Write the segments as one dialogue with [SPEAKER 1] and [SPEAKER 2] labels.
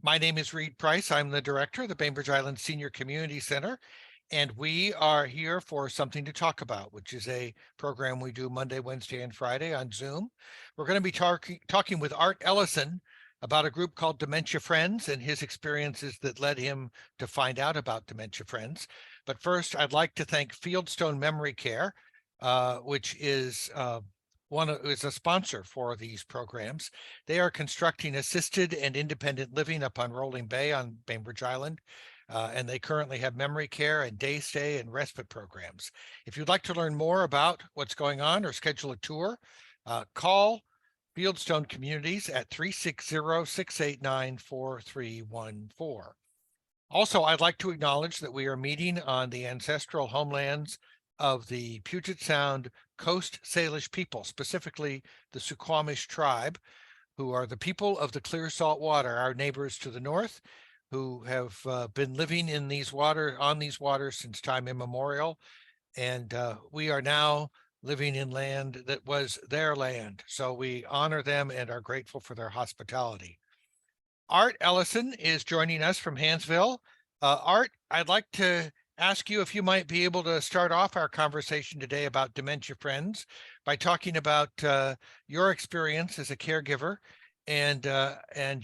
[SPEAKER 1] My name is Reed Price. I'm the director of the Bainbridge Island Senior Community Center, and we are here for Something to Talk About, which is a program we do Monday, Wednesday, and Friday on Zoom. We're going to be talking with Art Ellison about a group called Dementia Friends and his experiences that led him to find out about Dementia Friends. But first, I'd like to thank Fieldstone Memory Care, which is is a sponsor for these programs. They are constructing assisted and independent living up on Rolling Bay on Bainbridge Island. And they currently have memory care and day stay and respite programs. If you'd like to learn more about what's going on or schedule a tour, call Fieldstone Communities at 360-689-4314. Also, I'd like to acknowledge that we are meeting on the ancestral homelands of the Puget Sound Coast Salish people, specifically the Suquamish tribe, who are the people of the clear salt water, our neighbors to the north, who have been living in on these waters since time immemorial. And we are now living in land that was their land. So we honor them and are grateful for their hospitality. Art Ellison is joining us from Hansville. Art, I'd like to ask you if you might be able to start off our conversation today about Dementia Friends by talking about your experience as a caregiver and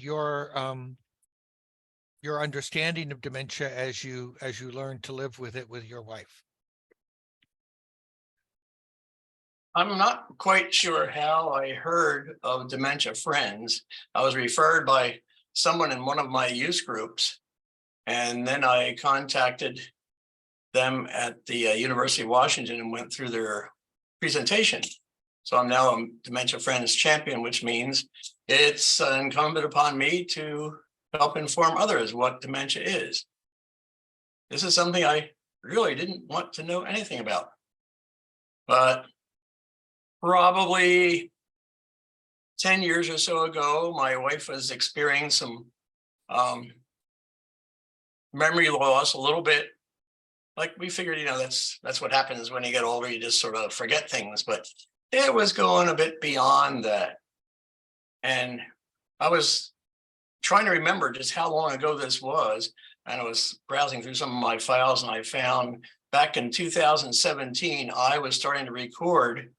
[SPEAKER 1] your understanding of dementia as you learn to live with it with your wife.
[SPEAKER 2] I'm not quite sure how I heard of Dementia Friends. I was referred by someone in one of my youth groups, and then I contacted them at the University of Washington and went through their presentation. So I'm now a Dementia Friends champion, which means it's incumbent upon me to help inform others what dementia is. This is something I really didn't want to know anything about. But probably 10 years or so ago, my wife was experiencing some memory loss, a little bit. Like we figured, that's what happens when you get older, you just sort of forget things, but it was going a bit beyond that. And I was trying to remember just how long ago this was. And I was browsing through some of my files and I found back in 2017, I was starting to record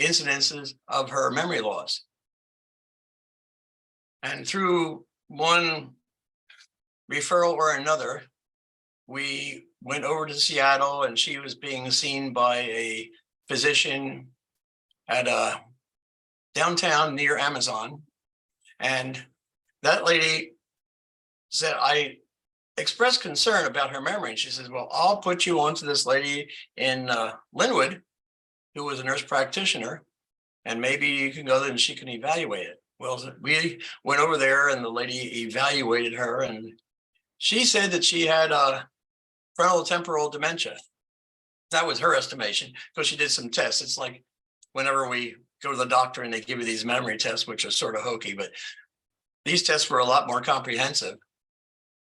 [SPEAKER 2] incidences of her memory loss. And through one referral or another, we went over to Seattle and she was being seen by a physician at a downtown near Amazon. And that lady said, I expressed concern about her memory. And she says, well, I'll put you on to this lady in Linwood, who was a nurse practitioner, and maybe you can go there and she can evaluate it. Well, we went over there and the lady evaluated her and she said that she had frontal temporal dementia. That was her estimation because she did some tests. It's like whenever we go to the doctor and they give you these memory tests, which are sort of hokey, but these tests were a lot more comprehensive.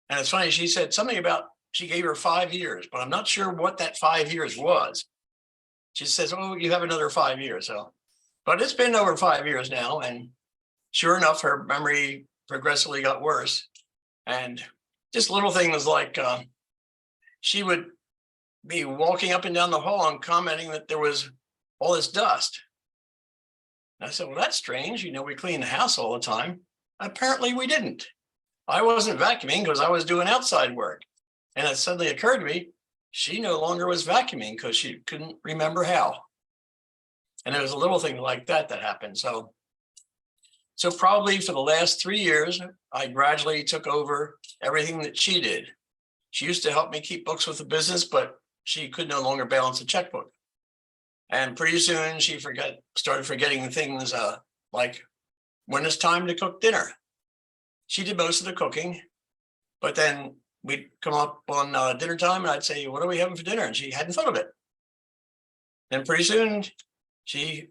[SPEAKER 2] And it's funny, she said something about, she gave her 5 years, but I'm not sure what that 5 years was. She says, oh, you have another 5 years. So, but it's been over 5 years now. And sure enough, her memory progressively got worse. And just little things like she would be walking up and down the hall and commenting that there was all this dust. And I said, well, that's strange. We clean the house all the time. Apparently we didn't. I wasn't vacuuming because I was doing outside work. And it suddenly occurred to me, she no longer was vacuuming because she couldn't remember how. And it was a little thing like that happened. So probably for the last 3 years, I gradually took over everything that she did. She used to help me keep books with the business, but she could no longer balance a checkbook. And pretty soon she started forgetting things like when it's time to cook dinner. She did most of the cooking, but then we'd come up on dinner time and I'd say, what are we having for dinner? And she hadn't thought of it. And pretty soon she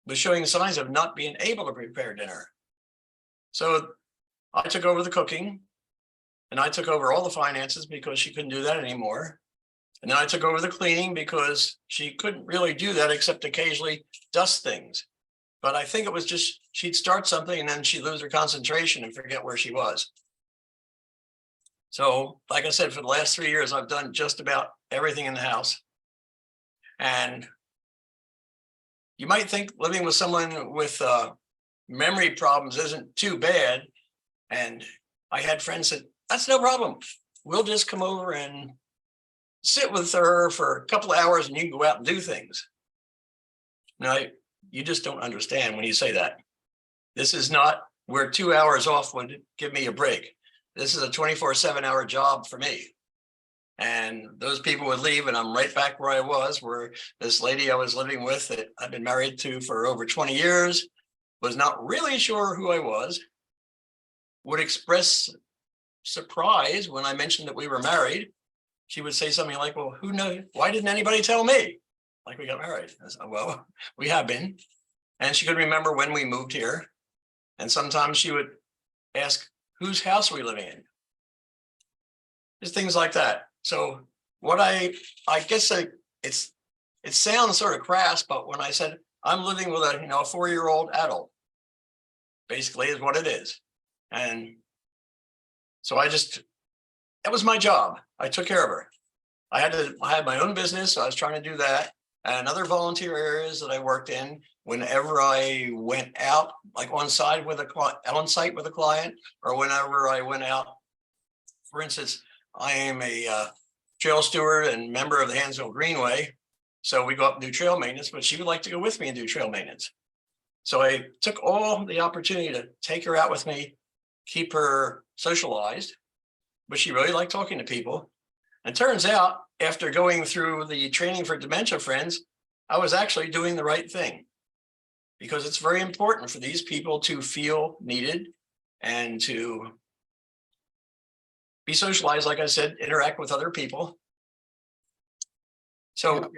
[SPEAKER 2] was showing signs of not being able to prepare dinner. So I took over the cooking and I took over all the finances because she couldn't do that anymore. And then I took over the cleaning because she couldn't really do that except occasionally dust things. But I think it was just, she'd start something and then she'd lose her concentration and forget where she was. So, like I said, for the last 3 years, I've done just about everything in the house. And you might think living with someone with memory problems isn't too bad. And I had friends that that's no problem. We'll just come over and sit with her for a couple of hours and you can go out and do things. Now, you just don't understand when you say that. This is not where 2 hours off would give me a break. This is a 24/7 hour job for me. And those people would leave and I'm right back where I was, where this lady I was living with that I've been married to for over 20 years was not really sure who I was, would express surprise when I mentioned that we were married. She would say something like, well, who knows? Why didn't anybody tell me? Like we got married. I said, well, we have been. And she could remember when we moved here. And sometimes she would ask, whose house are we living in? Just things like that. So what I guess it sounds sort of crass, but when I said I'm living with a 4-year-old adult, basically is what it is. And so that was my job. I took care of her. I had my own business. So I was trying to do that. And other volunteer areas that I worked in, whenever I went out, like on site with a client, or whenever I went out, for instance, I am a trail steward and member of the Hansville Greenway. So we go up and do trail maintenance, but she would like to go with me and do trail maintenance. So I took all the opportunity to take her out with me, keep her socialized, but she really liked talking to people. And turns out, after going through the training for Dementia Friends, I was actually doing the right thing, because it's very important for these people to feel needed and to be socialized, like I said, interact with other people. So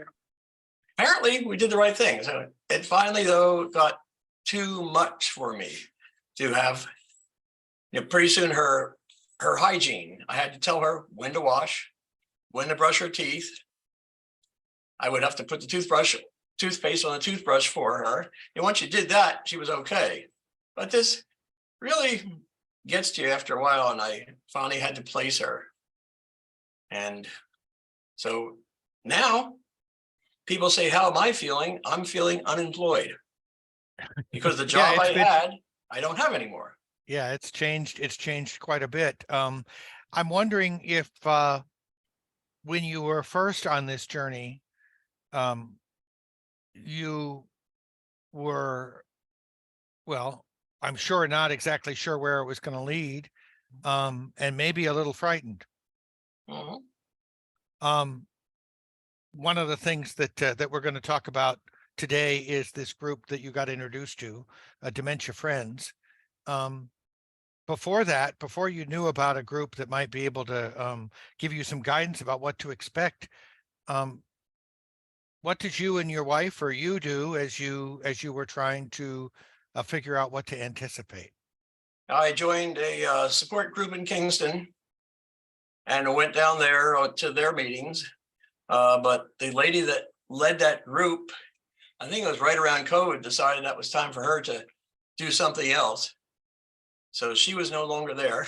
[SPEAKER 2] apparently we did the right thing. So it finally, though, got too much for me to have, pretty soon her hygiene. I had to tell her when to wash, when to brush her teeth. I would have to put the toothpaste on the toothbrush for her. And once you did that, she was okay. But this really gets to you after a while, and I finally had to place her. And so now people say, how am I feeling? I'm feeling unemployed because the job I don't have anymore.
[SPEAKER 1] Yeah, it's changed quite a bit. I'm wondering if when you were first on this journey, you were, well, I'm sure not exactly sure where it was going to lead, and maybe a little frightened.
[SPEAKER 2] Mm-hmm.
[SPEAKER 1] One of the things that we're going to talk about today is this group that you got introduced to, Dementia Friends. Before you knew about a group that might be able to give you some guidance about what to expect, what did you and your wife or you do as you were trying to figure out what to anticipate?
[SPEAKER 2] I joined a support group in Kingston and went down there to their meetings. But the lady that led that group, I think it was right around COVID, decided that was time for her to do something else. So she was no longer there,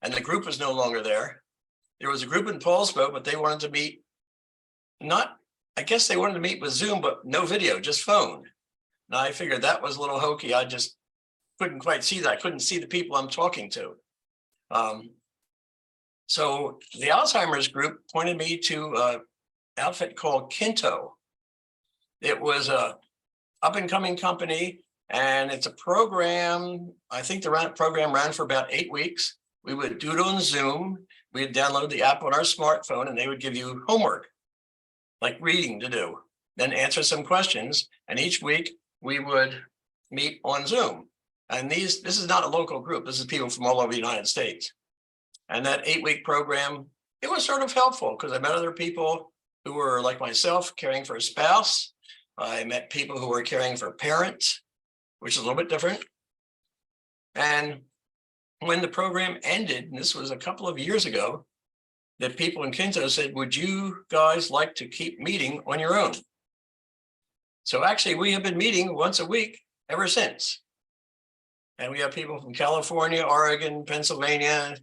[SPEAKER 2] and the group was no longer there. There was a group in Paulsbo, but they wanted to meet, I guess they wanted to meet with Zoom, but no video, just phone. Now I figured that was a little hokey. I just couldn't quite see that. I couldn't see the people I'm talking to. So the Alzheimer's group pointed me to an outfit called Kinto. It was a up-and-coming company, and it's a program. I think the program ran for about 8 weeks. We would do it on Zoom. We'd download the app on our smartphone, and they would give you homework, like reading to do, then answer some questions. And each week we would meet on Zoom. And this is not a local group. This is people from all over the United States. And that 8-week program, it was sort of helpful because I met other people who were like myself, caring for a spouse. I met people who were caring for parents, which is a little bit different. And when the program ended, and this was a couple of years ago, the people in Kinto said, would you guys like to keep meeting on your own? So actually, we have been meeting once a week ever since. And we have people from California, Oregon, Pennsylvania,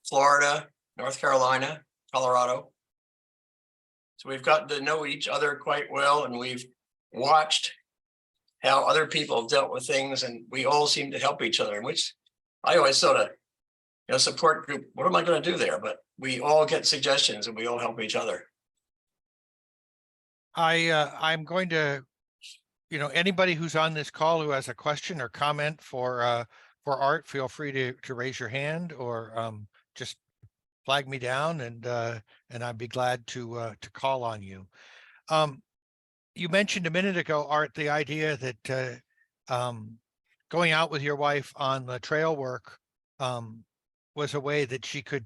[SPEAKER 2] Florida, North Carolina, Colorado. So we've gotten to know each other quite well, and we've watched how other people have dealt with things, and we all seem to help each other, which I always sort of, support group, what am I going to do there? But we all get suggestions and we all help each other.
[SPEAKER 1] I'm going to, anybody who's on this call who has a question or comment for Art, feel free to raise your hand or just flag me down, and I'd be glad to call on you. You mentioned a minute ago, Art, the idea that going out with your wife on the trail work was a way that she could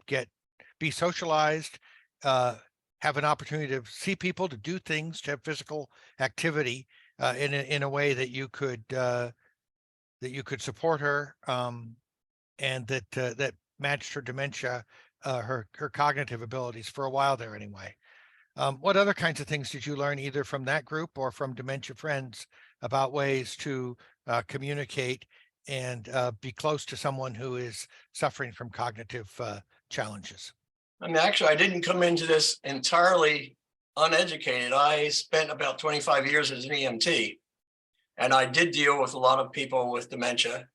[SPEAKER 1] be socialized, have an opportunity to see people, to do things, to have physical activity in a way that you could support her, and that matched her dementia, her cognitive abilities for a while there anyway. What other kinds of things did you learn either from that group or from Dementia Friends about ways to communicate and be close to someone who is suffering from cognitive challenges?
[SPEAKER 2] I mean, actually, I didn't come into this entirely uneducated. I spent about 25 years as an EMT, and I did deal with a lot of people with dementia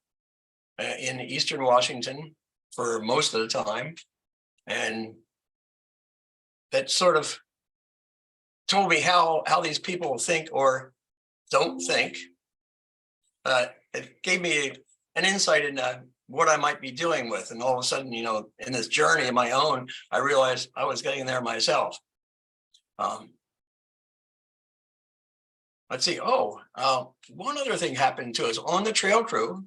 [SPEAKER 2] in Eastern Washington for most of the time. And that sort of told me how these people think or don't think. It gave me an insight into what I might be dealing with. And all of a sudden, in this journey of my own, I realized I was getting there myself. Let's see. One other thing happened to us on the trail crew.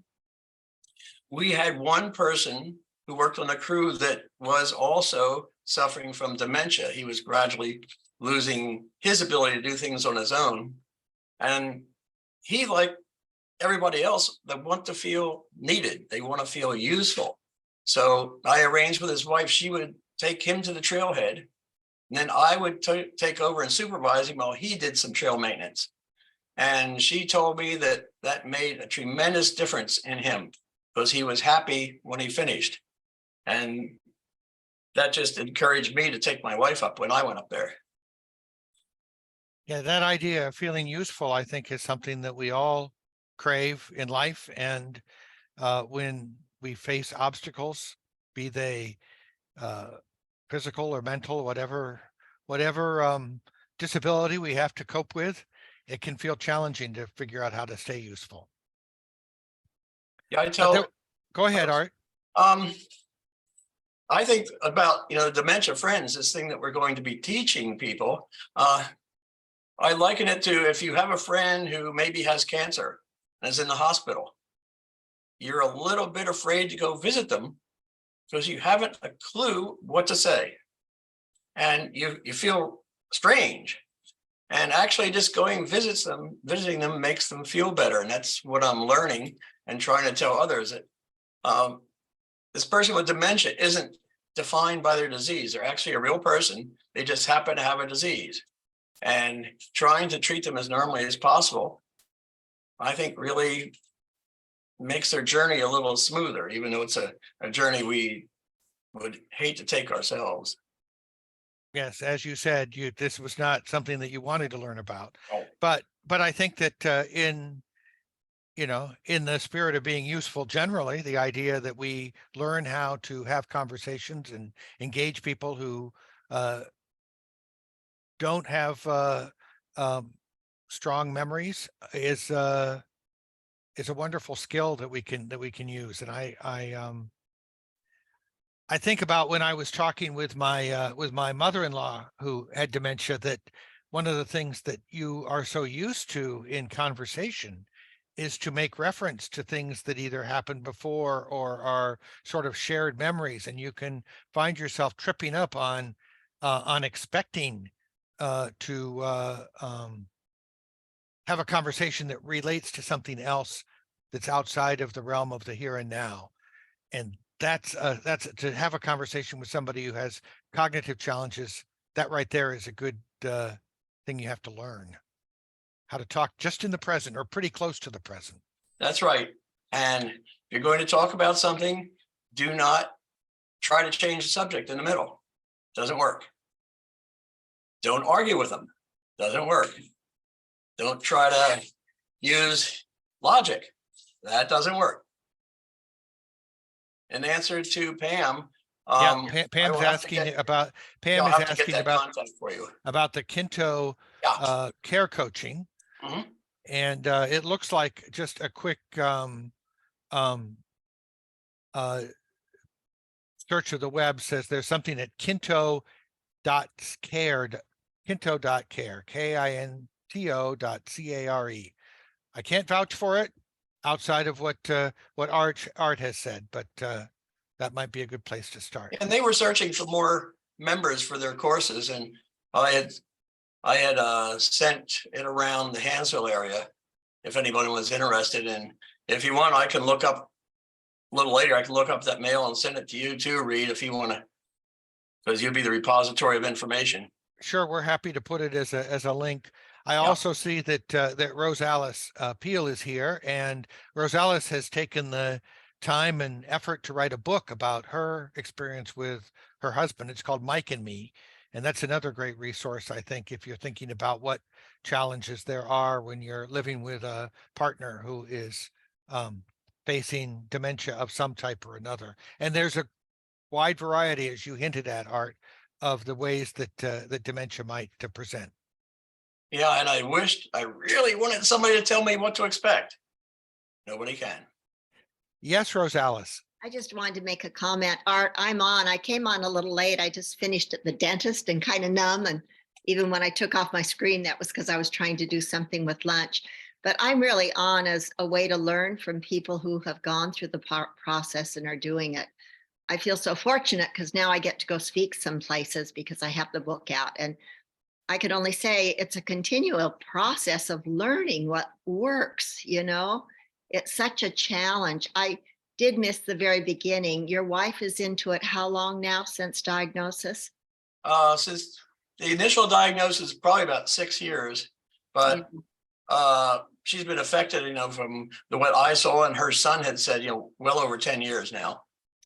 [SPEAKER 2] We had one person who worked on a crew that was also suffering from dementia. He was gradually losing his ability to do things on his own. And he, like everybody else, they want to feel needed. They want to feel useful. So I arranged with his wife, she would take him to the trailhead, and then I would take over and supervise him while he did some trail maintenance. And she told me that made a tremendous difference in him because he was happy when he finished. And that just encouraged me to take my wife up when I went up there.
[SPEAKER 1] Yeah, that idea of feeling useful, I think, is something that we all crave in life. And when we face obstacles, be they physical or mental, whatever disability we have to cope with, it can feel challenging to figure out how to stay useful.
[SPEAKER 2] Yeah,
[SPEAKER 1] go ahead, Art.
[SPEAKER 2] I think about, Dementia Friends, this thing that we're going to be teaching people. I liken it to if you have a friend who maybe has cancer and is in the hospital, you're a little bit afraid to go visit them because you haven't a clue what to say. And you feel strange. And actually just visiting them makes them feel better. And that's what I'm learning and trying to tell others that this person with dementia isn't defined by their disease. They're actually a real person. They just happen to have a disease. And trying to treat them as normally as possible, I think really makes their journey a little smoother, even though it's a journey we would hate to take ourselves.
[SPEAKER 1] Yes, as you said, this was not something that you wanted to learn about.
[SPEAKER 2] Oh.
[SPEAKER 1] But I think that in the spirit of being useful generally, the idea that we learn how to have conversations and engage people who don't have strong memories is a wonderful skill that we can use. And I think about when I was talking with my mother-in-law who had dementia, that one of the things that you are so used to in conversation is to make reference to things that either happened before or are sort of shared memories, and you can find yourself tripping up on expecting to have a conversation that relates to something else that's outside of the realm of the here and now. And that's to have a conversation with somebody who has cognitive challenges. That right there is a good thing you have to learn, how to talk just in the present or pretty close to the present.
[SPEAKER 2] That's right. And if you're going to talk about something, do not try to change the subject in the middle. Doesn't work. Don't argue with them. Doesn't work. Don't try to use logic. That doesn't work. In answer to Pam,
[SPEAKER 1] Yeah,
[SPEAKER 2] I
[SPEAKER 1] Pam's
[SPEAKER 2] will have to
[SPEAKER 1] asking
[SPEAKER 2] get-
[SPEAKER 1] about, Pam
[SPEAKER 2] I'll
[SPEAKER 1] is
[SPEAKER 2] have to get
[SPEAKER 1] asking
[SPEAKER 2] that
[SPEAKER 1] about
[SPEAKER 2] contact for you.
[SPEAKER 1] the Kinto
[SPEAKER 2] Yeah.
[SPEAKER 1] care coaching.
[SPEAKER 2] Mhm.
[SPEAKER 1] And it looks like just a quick search of the web says there's something at kinto.care, kinto.care, KINTO.CARE. I can't vouch for it outside of what Art has said, but that might be a good place to start.
[SPEAKER 2] And they were searching for more members for their courses, and I had sent it around the Hansville area if anybody was interested. And if you want, I can look up a little later. I can look up that mail and send it to you too, Reed, if you want to, because you'll be the repository of information.
[SPEAKER 1] Sure, we're happy to put it as a link. I also see that that Rosalys Peel is here, and Rosalys has taken the time and effort to write a book about her experience with her husband. It's called Mike and Me, and that's another great resource, I think, if you're thinking about what challenges there are when you're living with a partner who is facing dementia of some type or another. And there's a wide variety, as you hinted at, Art, of the ways that that dementia might present.
[SPEAKER 2] Yeah, and I really wanted somebody to tell me what to expect. Nobody can.
[SPEAKER 1] Yes, Rosalys.
[SPEAKER 3] I just wanted to make a comment. Art, I came on a little late. I just finished at the dentist and kind of numb. And even when I took off my screen, that was because I was trying to do something with lunch. But I'm really on as a way to learn from people who have gone through the process and are doing it. I feel so fortunate because now I get to go speak some places because I have the book out. And I can only say it's a continual process of learning what works, It's such a challenge. I did miss the very beginning. Your wife is into it how long now since diagnosis?
[SPEAKER 2] Since the initial diagnosis, probably about 6 years, but she's been affected, from what I saw, and her son had said, well over 10 years now.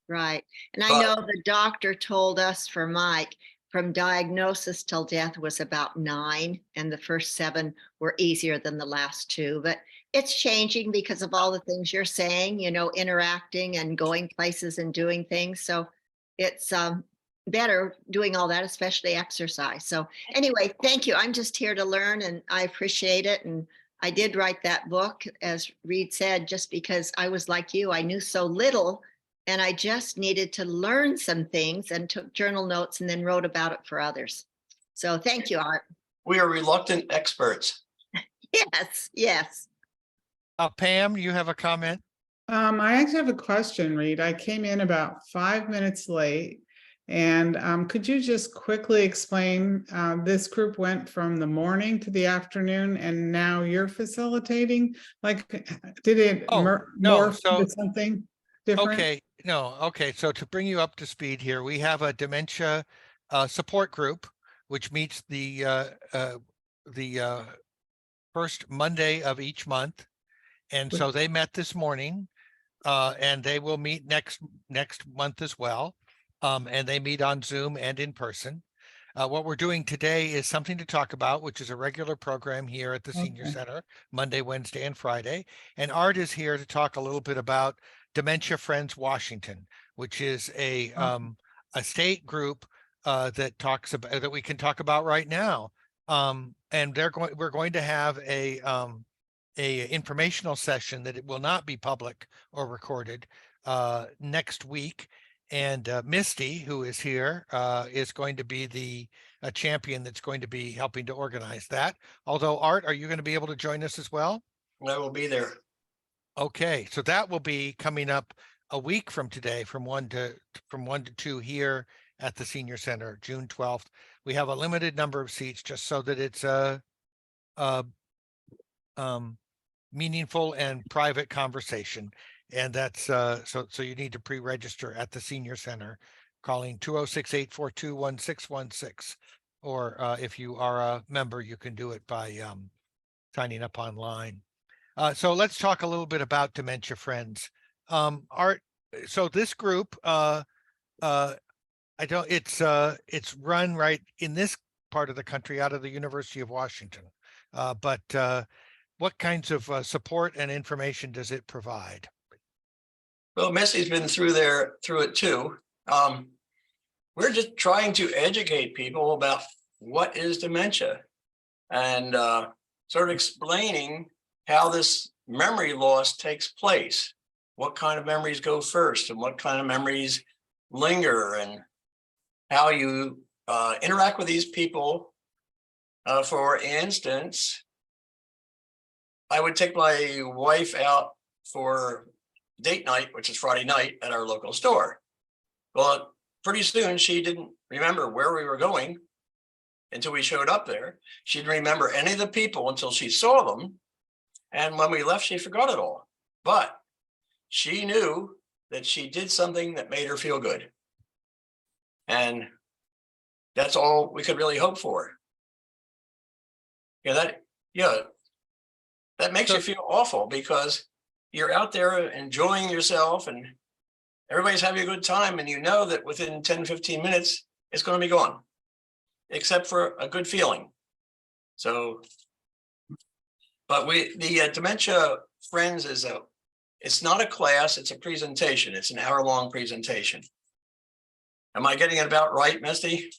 [SPEAKER 3] Right. And I know the doctor told us for Mike, from diagnosis till death was about 9, and the first 7 were easier than the last 2. But it's changing because of all the things you're saying, interacting and going places and doing things. So it's better doing all that, especially exercise. So anyway, thank you. I'm just here to learn, and I appreciate it. And I did write that book, as Reed said, just because I was like you. I knew so little, and I just needed to learn some things and took journal notes and then wrote about it for others. So thank you, Art.
[SPEAKER 2] We are reluctant experts.
[SPEAKER 3] Yes, yes.
[SPEAKER 1] Pam, you have a comment?
[SPEAKER 4] I actually have a question, Reed. I came in about 5 minutes late. And could you just quickly explain, this group went from the morning to the afternoon, and now you're facilitating? Like, did it morph into something different?
[SPEAKER 1] Okay, no, okay. So to bring you up to speed here, we have a dementia support group, which meets the first Monday of each month. And so they met this morning, and they will meet next month as well. And they meet on Zoom and in person. What we're doing today is something to talk about, which is a regular program here at the Senior Center, Monday, Wednesday, and Friday. And Art is here to talk a little bit about Dementia Friends Washington, which is a state group that talks about, that we can talk about right now. And we're going to have a informational session that it will not be public or recorded next week. And Misty, who is here, is going to be the champion that's going to be helping to organize that. Although, Art, are you going to be able to join us as well?
[SPEAKER 2] I will be there.
[SPEAKER 1] Okay, so that will be coming up a week from today, from 1 to 2 here at the Senior Center, June 12th. We have a limited number of seats just so that it's a meaningful and private conversation. And that's so you need to pre-register at the Senior Center, calling 206-842-1616. Or if you are a member, you can do it by signing up online. So let's talk a little bit about Dementia Friends. Art, so this group I don't, it's run right in this part of the country out of the University of Washington. But what kinds of support and information does it provide?
[SPEAKER 2] Well, Missy's been through it too. We're just trying to educate people about what is dementia and sort of explaining how this memory loss takes place, what kind of memories go first and what kind of memories linger, and how you interact with these people. For instance, I would take my wife out for date night, which is Friday night at our local store. Well, pretty soon she didn't remember where we were going until we showed up there. She didn't remember any of the people until she saw them. And when we left, she forgot it all. But she knew that she did something that made her feel good. And that's all we could really hope for. That makes you feel awful because you're out there enjoying yourself and everybody's having a good time. And you know that within 10, 15 minutes, it's going to be gone, except for a good feeling. So, but the Dementia Friends it's not a class, it's a presentation. It's an hour-long presentation. Am I getting it about right, Misty?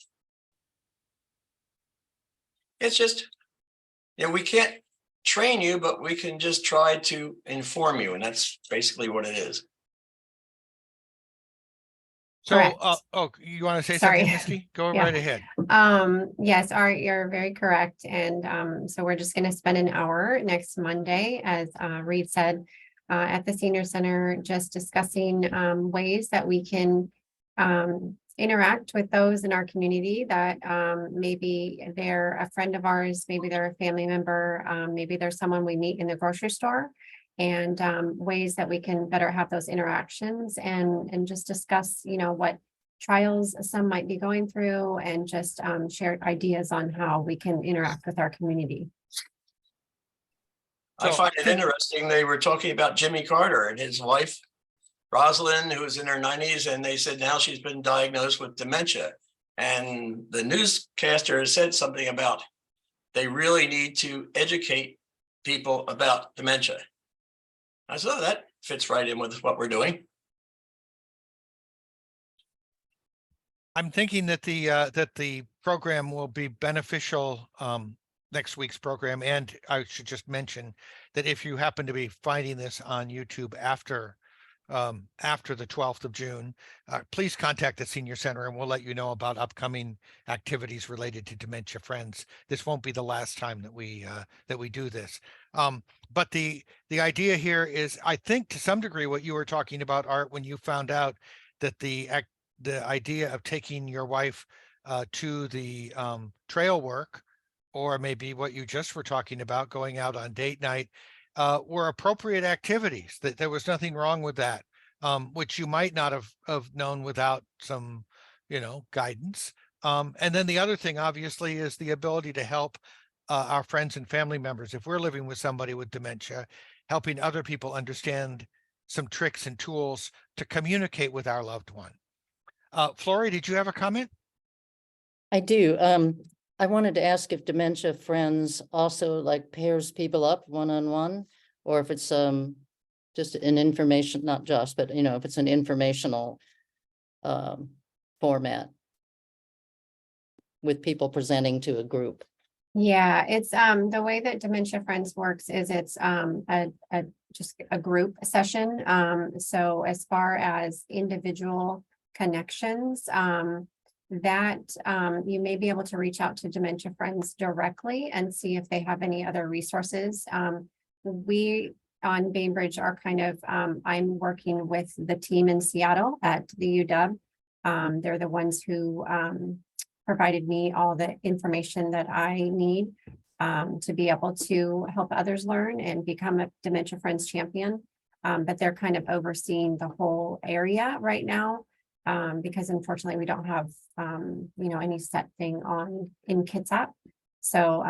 [SPEAKER 2] It's just, we can't train you, but we can just try to inform you. And that's basically what it is.
[SPEAKER 1] So,
[SPEAKER 5] Correct.
[SPEAKER 1] You want to say
[SPEAKER 5] Sorry.
[SPEAKER 1] something, Misty? Go
[SPEAKER 5] Yeah.
[SPEAKER 1] right ahead.
[SPEAKER 5] Yes, Art, you're very correct. And so we're just going to spend an hour next Monday, as Reed said, at the Senior Center, just discussing ways that we can interact with those in our community that maybe they're a friend of ours, maybe they're a family member, maybe there's someone we meet in the grocery store, and ways that we can better have those interactions and just discuss, what trials some might be going through, and just share ideas on how we can interact with our community.
[SPEAKER 2] I find it interesting. They were talking about Jimmy Carter and his wife, Rosalys, who was in her 90s, and they said now she's been diagnosed with dementia. And the newscaster said something about they really need to educate people about dementia. I said, oh, that fits right in with what we're doing.
[SPEAKER 1] I'm thinking that the program will be beneficial, next week's program. And I should just mention that if you happen to be finding this on YouTube after the 12th of June, please contact the Senior Center and we'll let you know about upcoming activities related to Dementia Friends. This won't be the last time that we do this. But the idea here is, I think to some degree, what you were talking about, Art, when you found out that the idea of taking your wife to the trail work, or maybe what you just were talking about, going out on date night, were appropriate activities, that there was nothing wrong with that, which you might not have known without some, guidance. And then the other thing, obviously, is the ability to help our friends and family members. If we're living with somebody with dementia, helping other people understand some tricks and tools to communicate with our loved one. Florrie, did you have a comment?
[SPEAKER 6] I do. I wanted to ask if Dementia Friends also pairs people up one-on-one, or if it's just an information, not just, but if it's an informational format with people presenting to a group.
[SPEAKER 5] Yeah, it's the way that Dementia Friends works is it's just a group session. So as far as individual connections, that you may be able to reach out to Dementia Friends directly and see if they have any other resources. We on Bainbridge are kind of, I'm working with the team in Seattle at the UW. They're the ones who provided me all the information that I need to be able to help others learn and become a Dementia Friends champion. But they're kind of overseeing the whole area right now. Because unfortunately we don't have, any set thing in Kitsap. So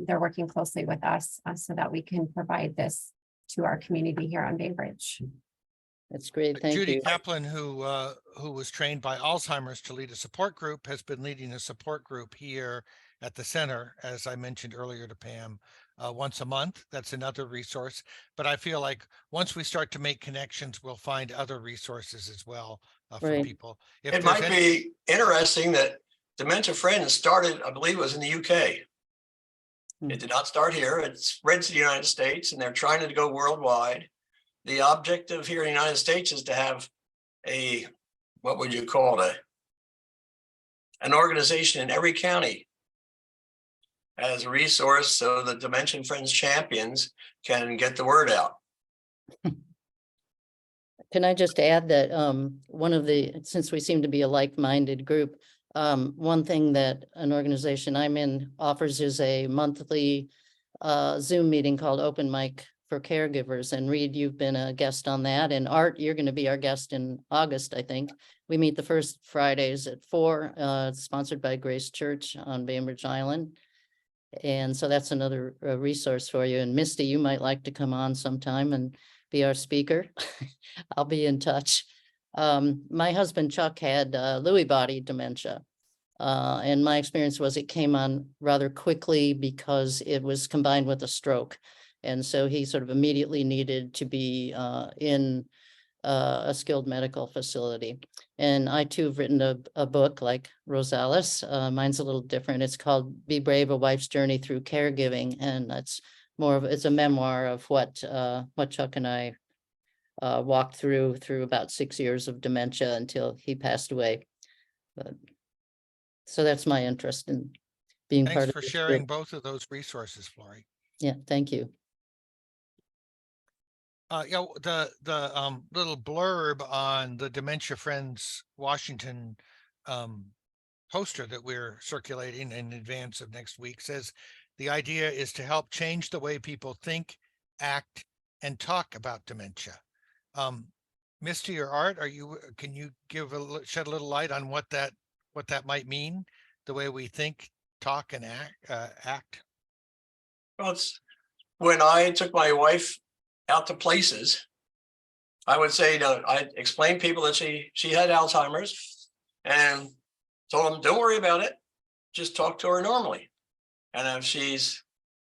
[SPEAKER 5] they're working closely with us so that we can provide this to our community here on Bainbridge.
[SPEAKER 6] That's great. Thank
[SPEAKER 1] Judy
[SPEAKER 6] you.
[SPEAKER 1] Kaplan, who was trained by Alzheimer's to lead a support group, has been leading a support group here at the center, as I mentioned earlier to Pam, once a month. That's another resource. But I feel like once we start to make connections, we'll find other resources as well for
[SPEAKER 6] Right.
[SPEAKER 1] people. If
[SPEAKER 2] It
[SPEAKER 1] there's
[SPEAKER 2] might
[SPEAKER 1] any-
[SPEAKER 2] be interesting that Dementia Friends started, I believe it was in the UK.
[SPEAKER 6] Hmm.
[SPEAKER 2] It did not start here. It spread to the United States and they're trying to go worldwide. The objective here in the United States is to have a, what would you call it? An organization in every county as a resource so the Dementia Friends champions can get the word out.
[SPEAKER 6] Can I just add that one of the, since we seem to be a like-minded group, one thing that an organization I'm in offers is a monthly Zoom meeting called Open Mic for Caregivers. And Reed, you've been a guest on that. And Art, you're going to be our guest in August, I think. We meet the first Fridays at 4. It's sponsored by Grace Church on Bainbridge Island. And so that's another resource for you. And Misty, you might like to come on sometime and be our speaker. I'll be in touch. My husband Chuck had Lewy body dementia. And my experience was it came on rather quickly because it was combined with a stroke. And so he sort of immediately needed to be in a skilled medical facility. And I too have written a book like Rosalys. Mine's a little different. It's called Be Brave, A Wife's Journey Through Caregiving. And that's more of, it's a memoir of what Chuck and I walked through about 6 years of dementia until he passed away. But, so that's my interest in being
[SPEAKER 1] Thanks
[SPEAKER 6] part of
[SPEAKER 1] for
[SPEAKER 6] this
[SPEAKER 1] sharing
[SPEAKER 6] group.
[SPEAKER 1] both of those resources, Florrie.
[SPEAKER 6] Yeah, thank you.
[SPEAKER 1] Yeah, the little blurb on the Dementia Friends Washington poster that we're circulating in advance of next week says the idea is to help change the way people think, act, and talk about dementia. Misty or Art, can you shed a little light on what that might mean, the way we think, talk, and act?
[SPEAKER 2] Well, it's when I took my wife out to places, I would say, I explained people that she had Alzheimer's and told them, don't worry about it. Just talk to her normally. And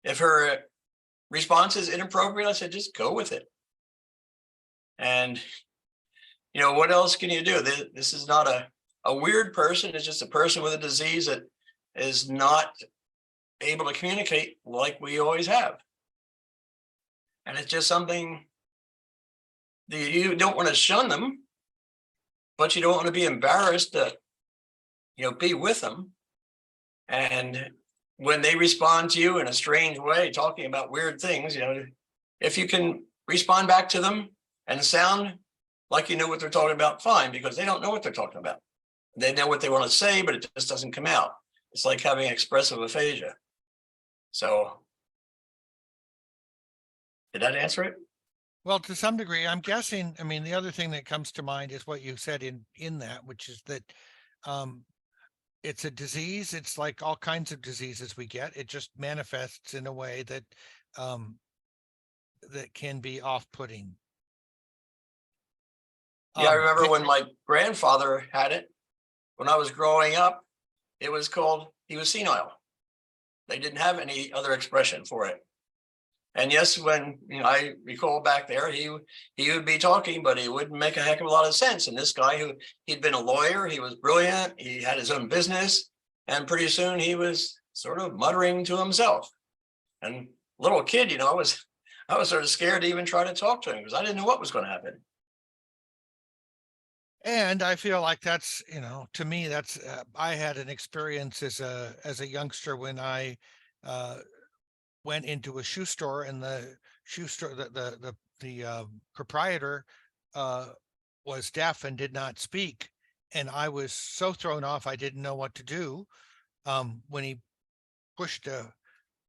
[SPEAKER 2] if her response is inappropriate, I said, just go with it. And, what else can you do? This is not a weird person. It's just a person with a disease that is not able to communicate like we always have. And it's just something that you don't want to shun them, but you don't want to be embarrassed to, be with them. And when they respond to you in a strange way, talking about weird things, if you can respond back to them and sound like you know what they're talking about, fine, because they don't know what they're talking about. They know what they want to say, but it just doesn't come out. It's like having expressive aphasia. So, did that answer it?
[SPEAKER 1] Well, to some degree, I'm guessing, I mean, the other thing that comes to mind is what you said in that, which is that it's a disease. It's like all kinds of diseases we get. It just manifests in a way that that can be off-putting.
[SPEAKER 2] Yeah, I remember when my grandfather had it, when I was growing up, it was called, he was senile. They didn't have any other expression for it. And yes, when I recall back there, he would be talking, but he wouldn't make a heck of a lot of sense. And this guy he'd been a lawyer, he was brilliant, he had his own business, and pretty soon he was sort of muttering to himself. And little kid, I was sort of scared to even try to talk to him because I didn't know what was going to happen.
[SPEAKER 1] And I feel like that's, to me, that's, I had an experience as a youngster when I went into a shoe store, and the shoe store, the proprietor was deaf and did not speak. And I was so thrown off, I didn't know what to do. When he pushed a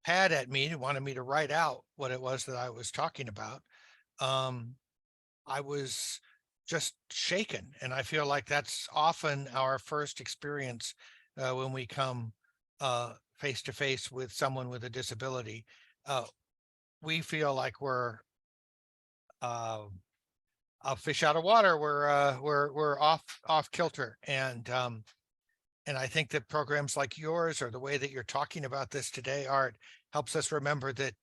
[SPEAKER 1] pad at me and wanted me to write out what it was that I was talking about, I was just shaken. And I feel like that's often our first experience when we come face to face with someone with a disability. We feel like we're a fish out of water. We're off kilter. And I think that programs like yours or the way that you're talking about this today, Art, helps us remember that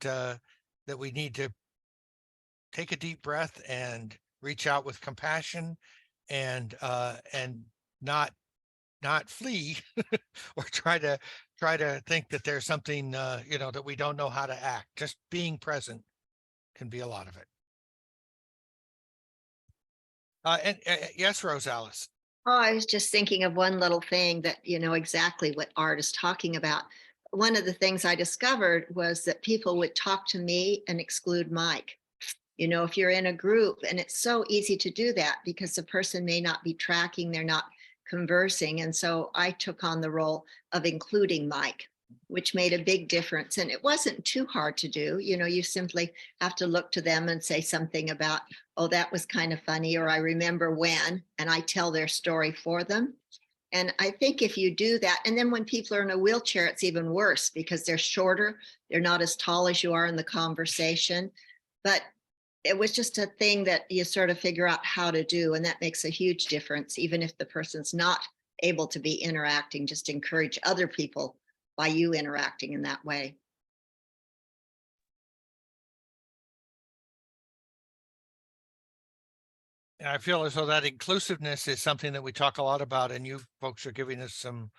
[SPEAKER 1] that we need to take a deep breath and reach out with compassion and not flee or try to think that there's something that we don't know how to act. Just being present can be a lot of it. And yes, Rosalys.
[SPEAKER 3] Oh, I was just thinking of one little thing that, exactly what Art is talking about. One of the things I discovered was that people would talk to me and exclude Mike. If you're in a group, and it's so easy to do that because the person may not be tracking, they're not conversing. And so I took on the role of including Mike, which made a big difference. And it wasn't too hard to do. You simply have to look to them and say something about, oh, that was kind of funny, or I remember when, and I tell their story for them. And I think if you do that, and then when people are in a wheelchair, it's even worse because they're shorter, they're not as tall as you are in the conversation. But it was just a thing that you sort of figure out how to do. And that makes a huge difference, even if the person's not able to be interacting, just encourage other people by you interacting in that way.
[SPEAKER 1] And I feel as though that inclusiveness is something that we talk a lot about, and you folks are giving us some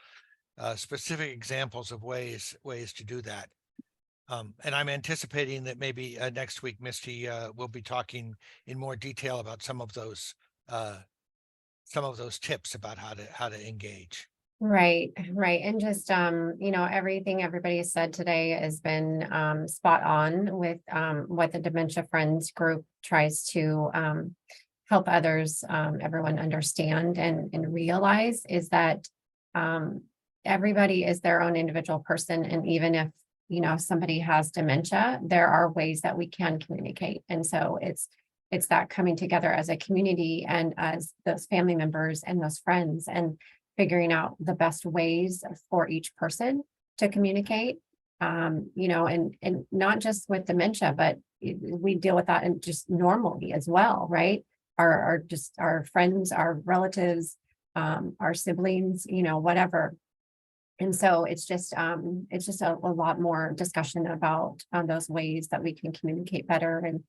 [SPEAKER 1] specific examples of ways to do that. And I'm anticipating that maybe next week, Misty will be talking in more detail about some of those tips about how to engage.
[SPEAKER 5] Right. And just, everything everybody has said today has been spot on with what the Dementia Friends group tries to help others, everyone understand and realize is that everybody is their own individual person. And even if, somebody has dementia, there are ways that we can communicate. And so it's that coming together as a community and as those family members and those friends and figuring out the best ways for each person to communicate, and not just with dementia, but we deal with that and just normally as well, right? Our friends, our relatives, our siblings, whatever. And so it's just a lot more discussion about those ways that we can communicate better and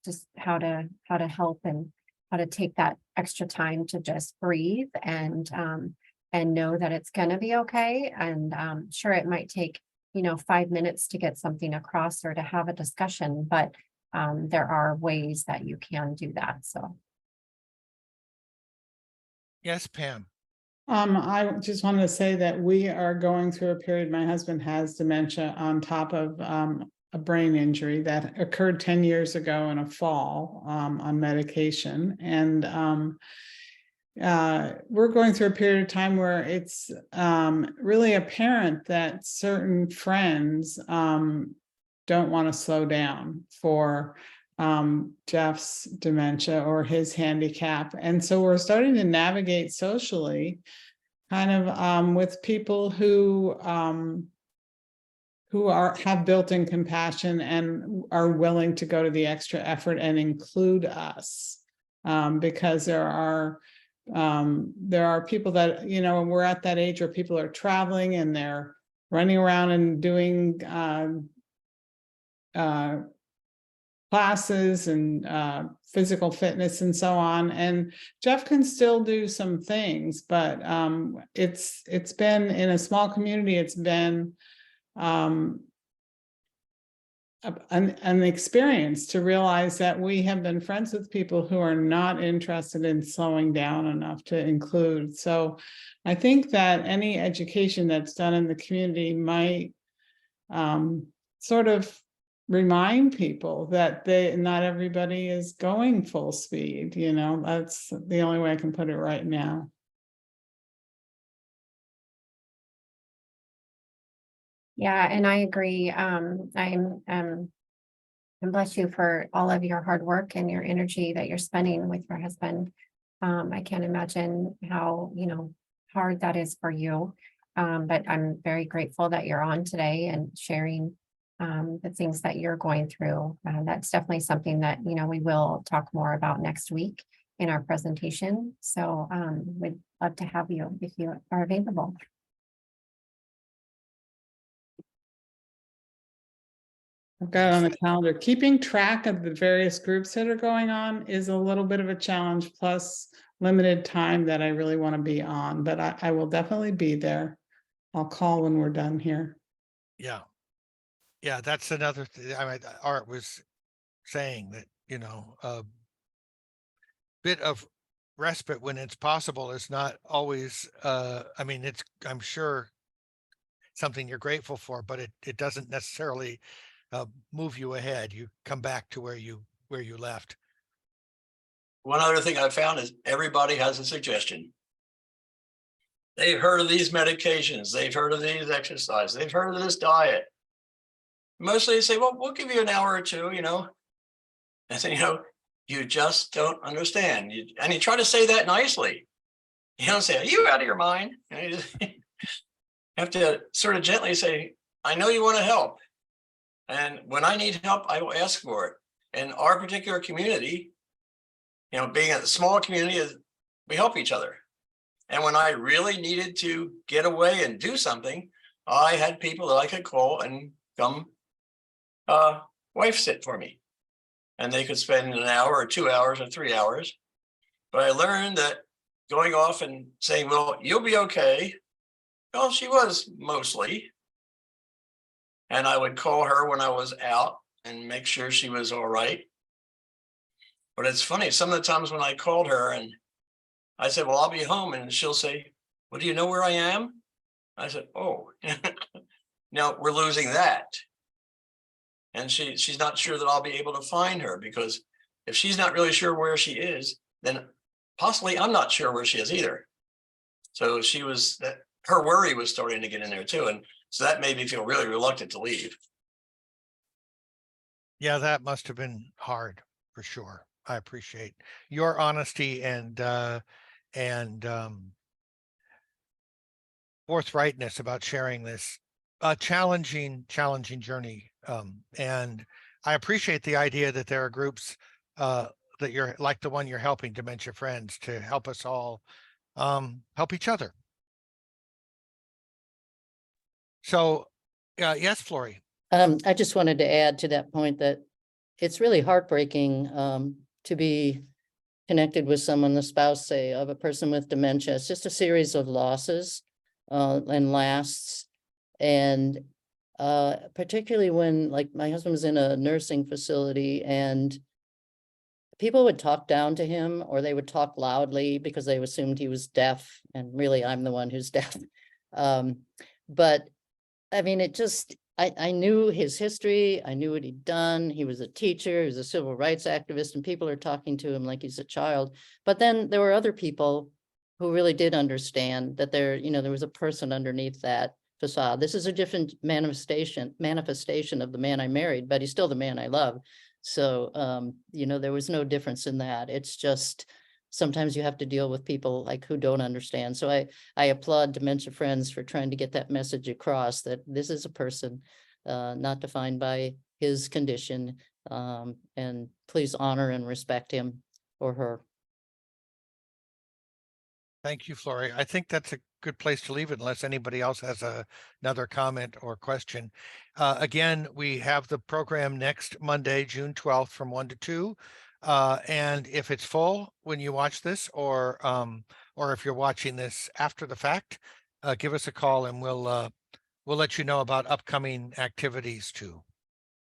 [SPEAKER 5] just how to help and how to take that extra time to just breathe and know that it's going to be okay. And sure, it might take 5 minutes to get something across or to have a discussion, but there are ways that you can do that. So
[SPEAKER 1] Yes, Pam.
[SPEAKER 4] I just wanted to say that we are going through a period, my husband has dementia on top of a brain injury that occurred 10 years ago in a fall on medication. And we're going through a period of time where it's really apparent that certain friends don't want to slow down for Jeff's dementia or his handicap. And so we're starting to navigate socially kind of with people who have built-in compassion and are willing to go to the extra effort and include us, because there are people that, we're at that age where people are traveling and they're running around and doing classes and physical fitness and so on. And Jeff can still do some things, but it's been in a small community, it's been an experience to realize that we have been friends with people who are not interested in slowing down enough to include. So I think that any education that's done in the community might sort of remind people that not everybody is going full speed. That's the only way I can put it right now.
[SPEAKER 5] yeah, and I agree. And bless you for all of your hard work and your energy that you're spending with your husband. I can't imagine how hard that is for you. But I'm very grateful that you're on today and sharing the things that you're going through. That's definitely something that, we will talk more about next week in our presentation. So we'd love to have you if you are available.
[SPEAKER 4] I've got it on the calendar. Keeping track of the various groups that are going on is a little bit of a challenge, plus limited time that I really want to be on, but I will definitely be there. I'll call when we're done here.
[SPEAKER 1] Yeah. Yeah, that's another, I mean, Art was saying that, a bit of respite when it's possible is not always, I mean, it's, I'm sure something you're grateful for, but it doesn't necessarily move you ahead. You come back to where you left.
[SPEAKER 2] One other thing I found is everybody has a suggestion. They've heard of these medications, they've heard of these exercises, they've heard of this diet. Mostly they say, well, we'll give you an hour or two, I say, you just don't understand. And you try to say that nicely. You don't say, are you out of your mind? You just have to sort of gently say, I know you want to help. And when I need help, I will ask for it. In our particular community, being a small community, we help each other. And when I really needed to get away and do something, I had people that I could call and come wife sit for me. And they could spend an hour or 2 hours or 3 hours. But I learned that going off and saying, well, you'll be okay. Well, she was mostly. And I would call her when I was out and make sure she was all right. But it's funny, some of the times when I called her and I said, well, I'll be home. And she'll say, well, do you know where I am? I said, oh, now we're losing that. And she's not sure that I'll be able to find her, because if she's not really sure where she is, then possibly I'm not sure where she is either. So her worry was starting to get in there too. And so that made me feel really reluctant to leave.
[SPEAKER 1] Yeah, that must have been hard for sure. I appreciate your honesty and forthrightness about sharing this challenging journey. And I appreciate the idea that there are groups that you're like the one you're helping, Dementia Friends, to help us all help each other. So, yes, Florrie.
[SPEAKER 6] I just wanted to add to that point that it's really heartbreaking to be connected with someone, the spouse, say, of a person with dementia. It's just a series of losses and lasts. And particularly when, like, my husband was in a nursing facility and people would talk down to him, or they would talk loudly because they assumed he was deaf. And really, I'm the one who's deaf. But I mean, I knew his history. I knew what he'd done. He was a teacher, he was a civil rights activist, and people are talking to him like he's a child. But then there were other people who really did understand that there was a person underneath that facade. This is a different manifestation of the man I married, but he's still the man I love. So, there was no difference in that. It's just, sometimes you have to deal with people like who don't understand. So I applaud Dementia Friends for trying to get that message across, that this is a person not defined by his condition, and please honor and respect him or her.
[SPEAKER 1] Thank you, Florrie. I think that's a good place to leave it unless anybody else has another comment or question. Again, we have the program next Monday, June 12th from 1 to 2. And if it's full when you watch this, or if you're watching this after the fact, give us a call and we'll let you know about upcoming activities too.